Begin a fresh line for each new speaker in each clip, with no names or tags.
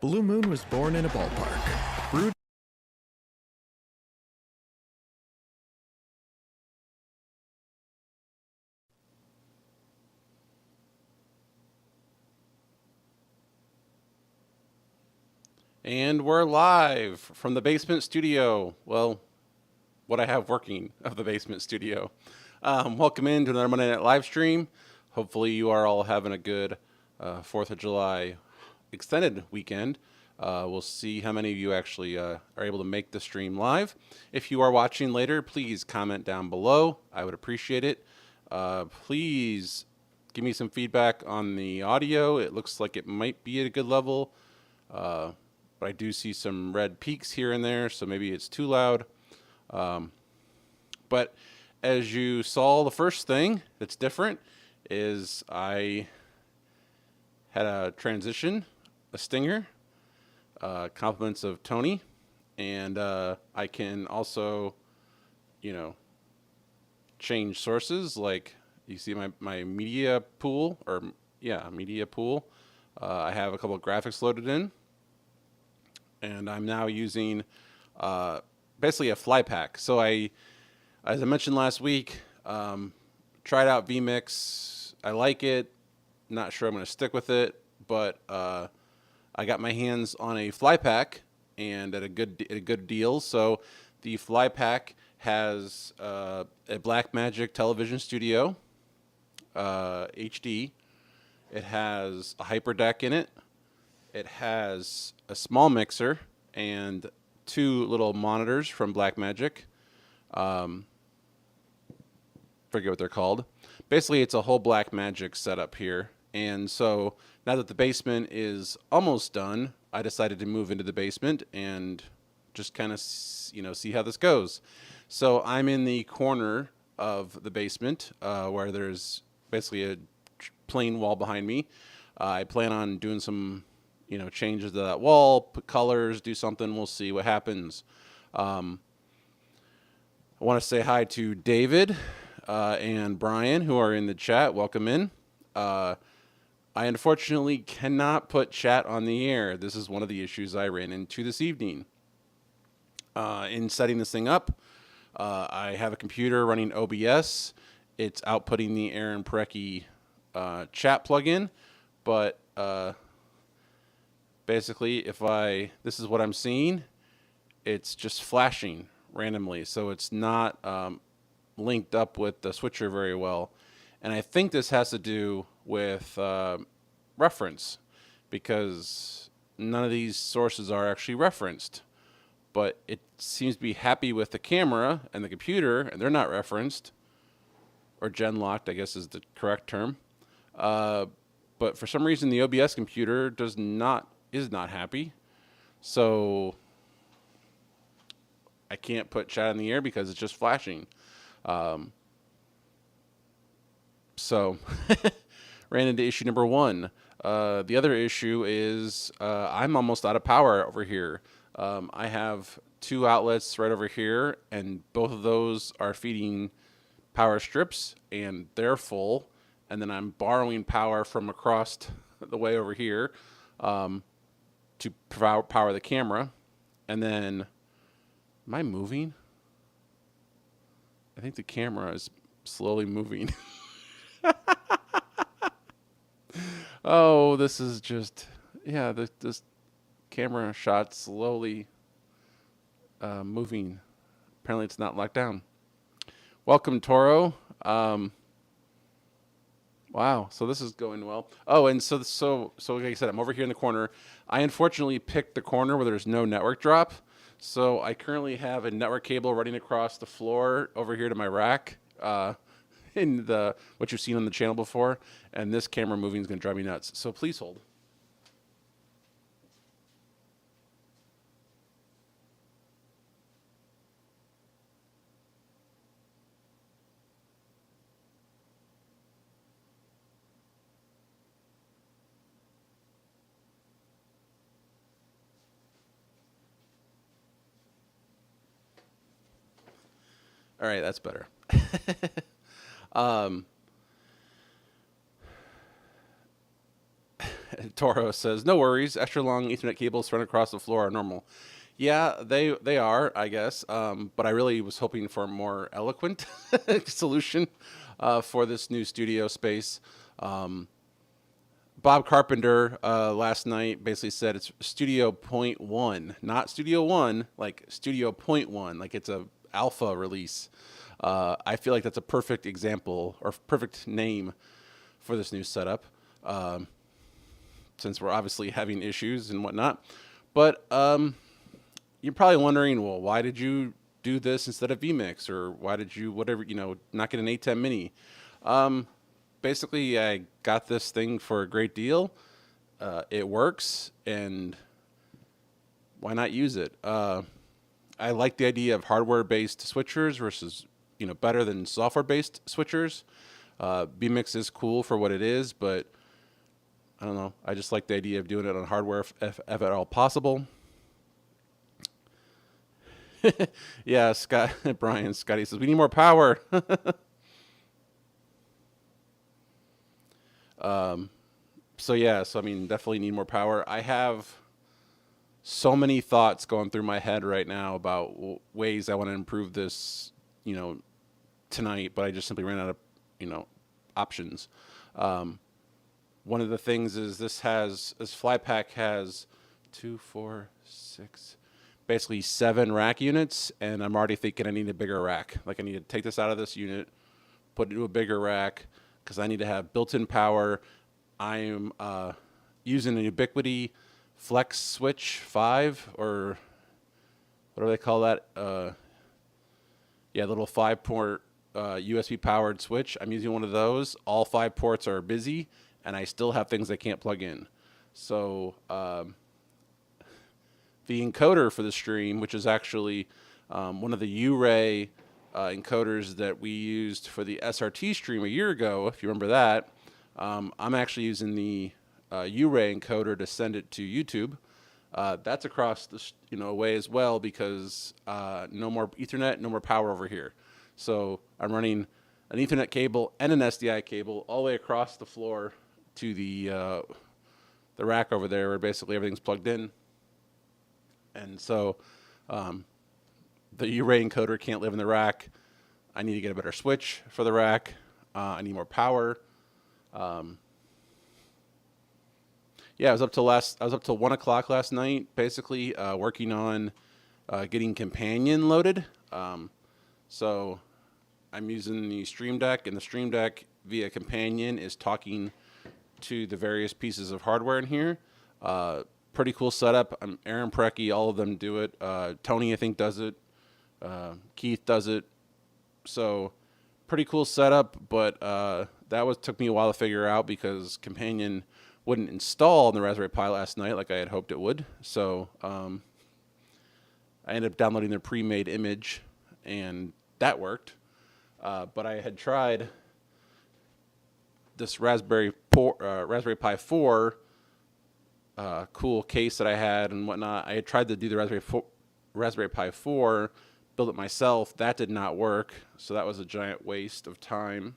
Blue Moon was born in a ballpark. Brewed
And we're live from the basement studio. Well, what I have working of the basement studio. Welcome into another Monday Night live stream. Hopefully, you are all having a good 4th of July extended weekend. We'll see how many of you actually are able to make the stream live. If you are watching later, please comment down below. I would appreciate it. Please give me some feedback on the audio. It looks like it might be at a good level. But I do see some red peaks here and there, so maybe it's too loud. But as you saw, the first thing that's different is I had a transition, a stinger, compliments of Tony, and I can also, change sources. Like you see my media pool, media pool. I have a couple of graphics loaded in. And I'm now using basically a fly pack. So as I mentioned last week, tried out vMix. I like it. Not sure I'm going to stick with it, but I got my hands on a fly pack and at a good deal. So the fly pack has a Blackmagic television studio HD. It has a HyperDeck in it. It has a small mixer and two little monitors from Blackmagic. Forget what they're called. Basically, it's a whole Blackmagic setup here. And so now that the basement is almost done, I decided to move into the basement and just kind of, see how this goes. So I'm in the corner of the basement where there's basically a plain wall behind me. I plan on doing some changes to that wall, put colors, do something. We'll see what happens. I want to say hi to David and Brian, who are in the chat. Welcome in. I unfortunately cannot put chat on the air. This is one of the issues I ran into this evening. In setting this thing up, I have a computer running OBS. It's outputting the Aaron Parecki chat plugin, but basically, this is what I'm seeing, it's just flashing randomly. So it's not linked up with the switcher very well. And I think this has to do with reference, because none of these sources are actually referenced. But it seems to be happy with the camera and the computer, and they're not referenced. Or gen-locked, I guess is the correct term. But for some reason, the OBS computer is not happy. So I can't put chat in the air because it's just flashing. So ran into issue number one. The other issue is I'm almost out of power over here. I have two outlets right over here, and both of those are feeding power strips, and they're full. And then I'm borrowing power from across the way over here to power the camera. And then, am I moving? I think the camera is slowly moving. Oh, this is just, this camera shot slowly moving. Apparently it's not locked down. Welcome, Toro. Wow, so this is going well. Oh, and so like I said, I'm over here in the corner. I unfortunately picked the corner where there's no network drop. So I currently have a network cable running across the floor over here to my rack, in what you've seen on the channel before. And this camera moving is going to drive me nuts. So please hold. All right, that's better. Toro says, "No worries. Extra long Ethernet cables run across the floor are normal." Yeah, they are, I guess. But I really was hoping for a more eloquent solution for this new studio space. Bob Carpenter last night basically said it's Studio Point One, not Studio One, like Studio Point One, like it's a alpha release. I feel like that's a perfect example or perfect name for this new setup, since we're obviously having issues and whatnot. But you're probably wondering, well, why did you do this instead of vMix, or why did you whatever not get an A10 Mini? Basically, I got this thing for a great deal. It works, and why not use it? I like the idea of hardware-based switchers versus better than software-based switchers. vMix is cool for what it is, but I don't know. I just like the idea of doing it on hardware if at all possible. Yeah, Scotty says we need more power. So I mean, definitely need more power. I have so many thoughts going through my head right now about ways I want to improve this, tonight, but I just simply ran out of, options. One of the things is this FlyPack has 2, 4, 6, basically 7 rack units, and I'm already thinking I need a bigger rack. Like I need to take this out of this unit, put it into a bigger rack, because I need to have built-in power. I'm using a Ubiquiti Flex Switch 5, or what do they call that? Little 5-port USB powered switch. I'm using one of those. All 5 ports are busy, and I still have things I can't plug in. So the encoder for the stream, which is actually one of the U-Ray encoders that we used for the SRT stream a year ago, if you remember that, I'm actually using the U-Ray encoder to send it to YouTube. That's across the way as well, because no more Ethernet, no more power over here. So I'm running an Ethernet cable and an SDI cable all the way across the floor to the rack over there, where basically everything's plugged in. And so the U-Ray encoder can't live in the rack. I need to get a better switch for the rack. I need more power. I was up till 1 o'clock last night, basically working on getting Companion loaded. So I'm using the Stream Deck, and the Stream Deck via Companion is talking to the various pieces of hardware in here. Pretty cool setup. Aaron Precky, all of them do it. Tony, I think, does it. Keith does it. So pretty cool setup, but that took me a while to figure out, because Companion wouldn't install on the Raspberry Pi last night like I had hoped it would. So I ended up downloading their pre-made image, and that worked. But I had tried this Raspberry Pi 4 cool case that I had and whatnot. I had tried to do the Raspberry Pi 4, build it myself. That did not work, so that was a giant waste of time.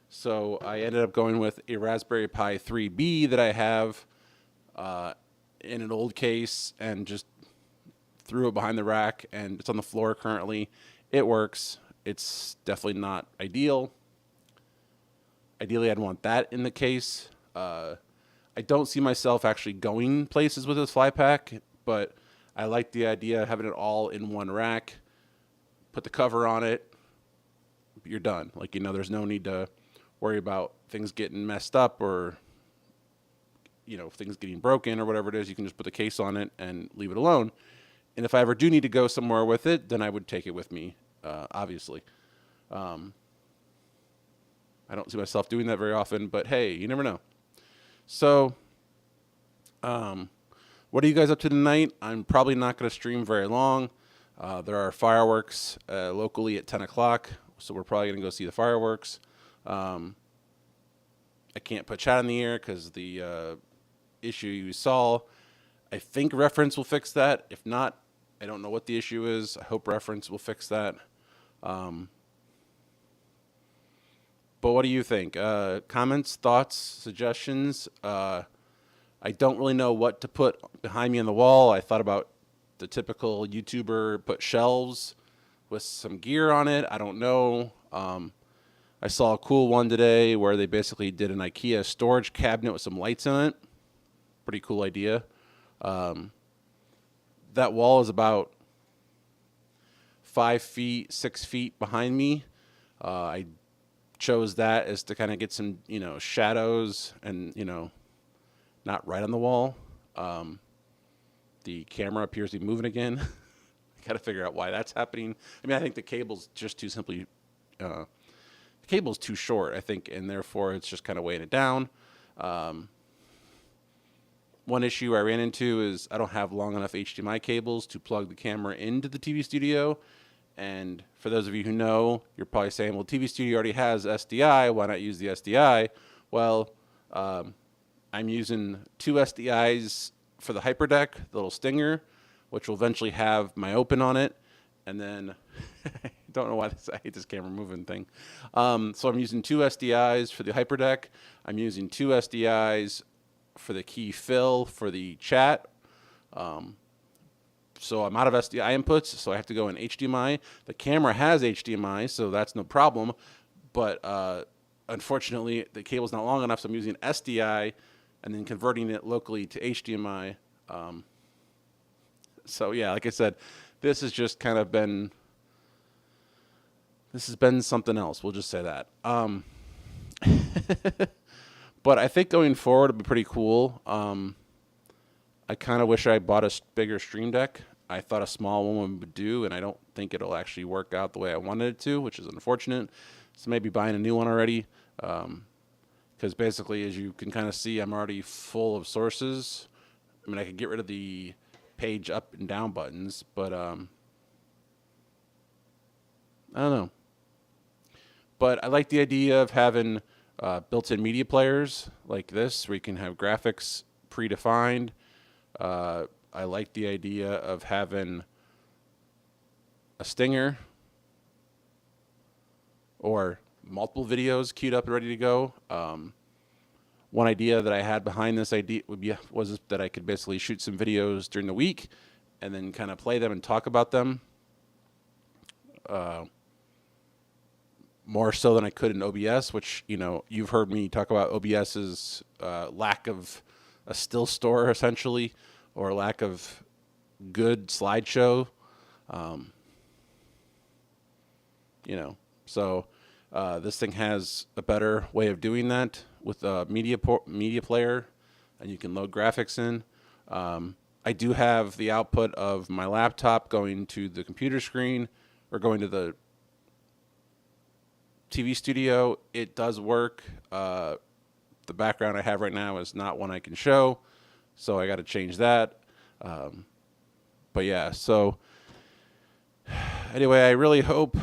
So I ended up going with a Raspberry Pi 3B that I have in an old case, and just threw it behind the rack, and it's on the floor currently. It works. It's definitely not ideal. Ideally, I'd want that in the case. I don't see myself actually going places with this FlyPack, but I like the idea of having it all in one rack. Put the cover on it, you're done. There's no need to worry about things getting messed up, or things getting broken or whatever it is. You can just put the case on it and leave it alone. And if I ever do need to go somewhere with it, then I would take it with me, obviously. I don't see myself doing that very often, but hey, you never know. So, what are you guys up to tonight? I'm probably not going to stream very long. There are fireworks locally at 10 o'clock, so we're probably going to go see the fireworks. I can't put chat in the air because the issue you saw. I think Reference will fix that. If not, I don't know what the issue is. I hope Reference will fix that. But what do you think? Comments, thoughts, suggestions? I don't really know what to put behind me on the wall. I thought about the typical YouTuber, put shelves with some gear on it. I don't know. I saw a cool one today where they basically did an IKEA storage cabinet with some lights in it. Pretty cool idea. That wall is about 5 feet, 6 feet behind me. I chose that as to kind of get some, shadows and, not right on the wall. The camera appears to be moving again. I got to figure out why that's happening. I mean, I think the cable's just too simply, the cable's too short, I think, and therefore it's just kind of weighing it down. One issue I ran into is I don't have long enough HDMI cables to plug the camera into the TV Studio. And for those of you who know, you're probably saying, well, TV Studio already has SDI. Why not use the SDI? Well, I'm using 2 SDIs for the HyperDeck, the little Stinger, which will eventually have my Open on it. And then, I don't know why I hate this camera moving thing. So I'm using 2 SDIs for the HyperDeck. I'm using 2 SDIs for the key fill for the chat. So I'm out of SDI inputs, so I have to go in HDMI. The camera has HDMI, so that's no problem. But unfortunately, the cable's not long enough, so I'm using SDI and then converting it locally to HDMI. So yeah, like I said, this has just kind of been, this has been something else. We'll just say that. But I think going forward it'll be pretty cool. I kind of wish I bought a bigger Stream Deck. I thought a small one would do, and I don't think it'll actually work out the way I wanted it to, which is unfortunate. So maybe buying a new one already. Because basically, as you can kind of see, I'm already full of sources. I mean, I could get rid of the page up and down buttons, but I don't know. But I like the idea of having built-in media players like this, where you can have graphics predefined. I like the idea of having a Stinger or multiple videos queued up and ready to go. One idea that I had behind this idea was that I could basically shoot some videos during the week and then kind of play them and talk about them. More so than I could in OBS, which, you've heard me talk about OBS's lack of a still store, essentially, or lack of good slideshow. So this thing has a better way of doing that with a media player, and you can load graphics in. I do have the output of my laptop going to the computer screen or going to the TV Studio. It does work. The background I have right now is not one I can show, so I got to change that. But yeah, so anyway, I really hope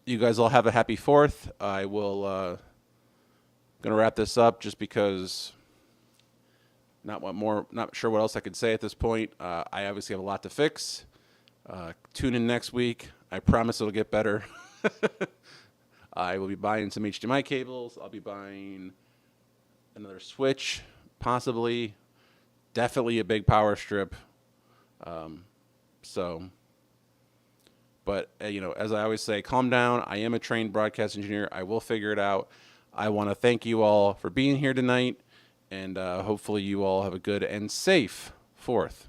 you guys all have a happy 4th. I will gonna wrap this up just because not sure what else I could say at this point. I obviously have a lot to fix. Tune in next week. I promise it'll get better. I will be buying some HDMI cables. I'll be buying another switch, possibly, definitely a big power strip. But as I always say, calm down. I am a trained broadcast engineer. I will figure it out. I want to thank you all for being here tonight, and hopefully you all have a good and safe 4th.